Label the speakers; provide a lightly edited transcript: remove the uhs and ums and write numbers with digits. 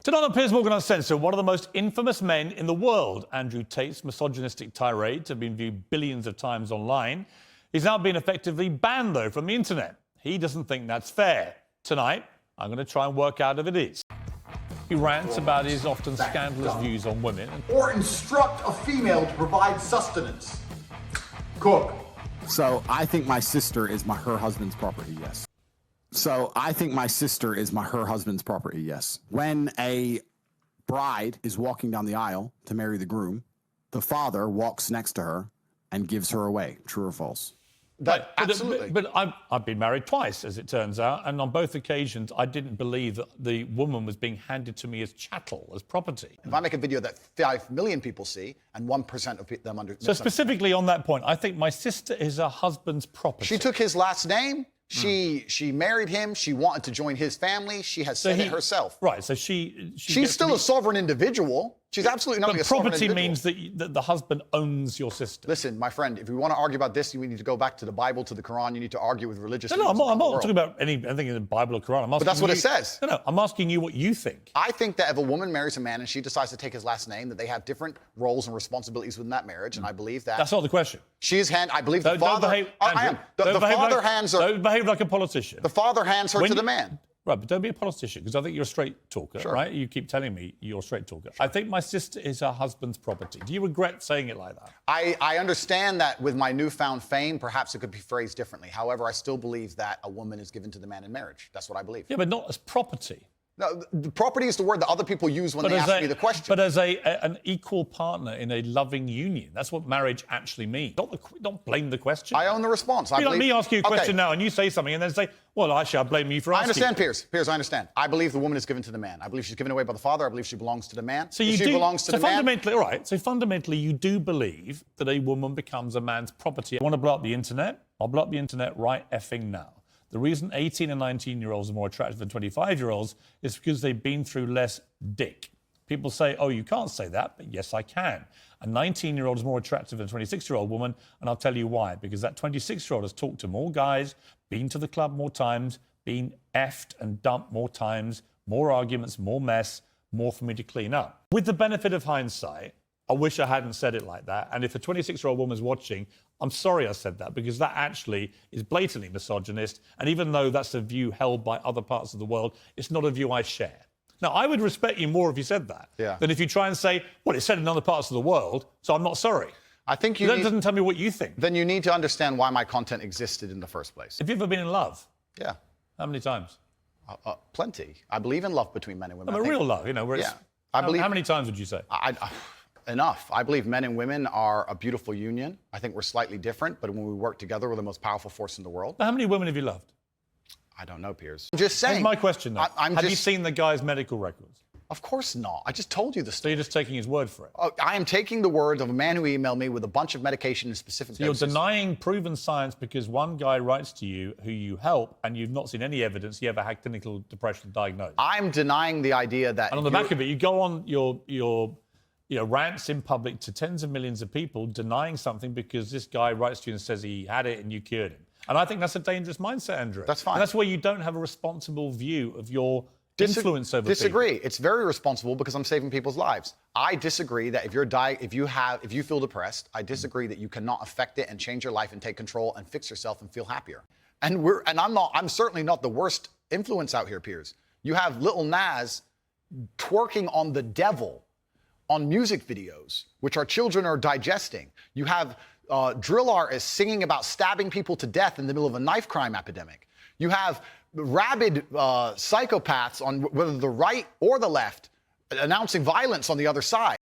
Speaker 1: Tonight on Piers Morgan Uncensored, one of the most infamous men in the world, Andrew Tate's misogynistic tirades have been viewed billions of times online. He's now been effectively banned, though, from the internet. He doesn't think that's fair. Tonight, I'm going to try and work out if it is. He rants about his often scandalous views on women.
Speaker 2: Or instruct a female to provide sustenance. Cook.
Speaker 3: So I think my sister is her husband's property, yes. So I think my sister is her husband's property, yes. When a bride is walking down the aisle to marry the groom, the father walks next to her and gives her away. True or false?
Speaker 2: Absolutely.
Speaker 1: But I've been married twice, as it turns out, and on both occasions I didn't believe that the woman was being handed to me as chattel, as property.
Speaker 2: If I make a video that 5 million people see and 1% of them understand.
Speaker 1: So specifically on that point, I think my sister is her husband's property.
Speaker 2: She took his last name. She married him. She wanted to join his family. She has said it herself.
Speaker 1: Right, so she's
Speaker 2: still a sovereign individual. She's absolutely not a sovereign individual.
Speaker 1: Property means that the husband owns your sister.
Speaker 2: Listen, my friend, if we want to argue about this, you need to go back to the Bible, to the Quran. You need to argue with religious
Speaker 1: No, I'm not talking about anything in the Bible or Quran.
Speaker 2: But that's what it says.
Speaker 1: No, I'm asking you what you think.
Speaker 2: I think that if a woman marries a man and she decides to take his last name, that they have different roles and responsibilities within that marriage, and I believe that...
Speaker 1: That's not the question.
Speaker 2: I believe the father... The father hands her...
Speaker 1: Don't behave like a politician.
Speaker 2: The father hands her to the man.
Speaker 1: Right, but don't be a politician, because I think you're a straight talker,
Speaker 2: Sure.
Speaker 1: right? You keep telling me you're a straight talker. I think my sister is her husband's property. Do you regret saying it like that?
Speaker 2: I understand that with my newfound fame, perhaps it could be phrased differently. However, I still believe that a woman is given to the man in marriage. That's what I believe.
Speaker 1: Yeah, but not as property.
Speaker 2: No, the property is the word that other people use when they ask me the question.
Speaker 1: But as an equal partner in a loving union. That's what marriage actually means. Don't blame the question.
Speaker 2: I own the response.
Speaker 1: Let me ask you a question now, and you say something, and then say, well, actually, I blame you for asking.
Speaker 2: I understand, Piers. Piers, I understand. I believe the woman is given to the man. I believe she's given away by the father. I believe she belongs to the man.
Speaker 1: So fundamentally, you do believe that a woman becomes a man's property. I want to blow up the internet. I'll blow up the internet right effing now. The reason 18 and 19-year-olds are more attractive than 25-year-olds is because they've been through less dick. People say, oh, you can't say that, but yes, I can. A 19-year-old is more attractive than a 26-year-old woman, and I'll tell you why. Because that 26-year-old has talked to more guys, been to the club more times, been effed and dumped more times, more arguments, more mess, more for me to clean up. With the benefit of hindsight, I wish I hadn't said it like that. And if a 26-year-old woman's watching, I'm sorry I said that, because that actually is blatantly misogynist. And even though that's a view held by other parts of the world, it's not a view I share. Now, I would respect you more if you said that than if you try and say, well, it's said in other parts of the world, so I'm not sorry.
Speaker 2: I think
Speaker 1: that doesn't tell me what you think.
Speaker 2: Then you need to understand why my content existed in the first place.
Speaker 1: Have you ever been in love?
Speaker 2: Yeah.
Speaker 1: How many times?
Speaker 2: Plenty. I believe in love between men and women.
Speaker 1: Real love, where it's...
Speaker 2: I believe...
Speaker 1: How many times would you say?
Speaker 2: Enough. I believe men and women are a beautiful union. I think we're slightly different, but when we work together, we're the most powerful force in the world.
Speaker 1: How many women have you loved?
Speaker 2: I don't know, Piers. I'm just saying.
Speaker 1: That's my question, though. Have you seen the guy's medical records?
Speaker 2: Of course not. I just told you the story.
Speaker 1: So you're just taking his word for it?
Speaker 2: I am taking the word of a man who emailed me with a bunch of medication and specific doses.
Speaker 1: You're denying proven science because one guy writes to you who you help and you've not seen any evidence he ever had clinical depression diagnosed.
Speaker 2: I'm denying the idea that...
Speaker 1: And on the back of it, you go on your rants in public to tens of millions of people denying something because this guy writes to you and says he had it and you cured him. And I think that's a dangerous mindset, Andrew.
Speaker 2: That's fine.
Speaker 1: And that's where you don't have a responsible view of your influence over people.
Speaker 2: Disagree. It's very responsible because I'm saving people's lives. I disagree that if you feel depressed, I disagree that you cannot affect it and change your life and take control and fix yourself and feel happier. I'm certainly not the worst influence out here, Piers. You have Lil Nas twerking on the devil on music videos, which our children are digesting. You have drill artists singing about stabbing people to death in the middle of a knife crime epidemic. You have rabid psychopaths on whether the right or the left announcing violence on the other side.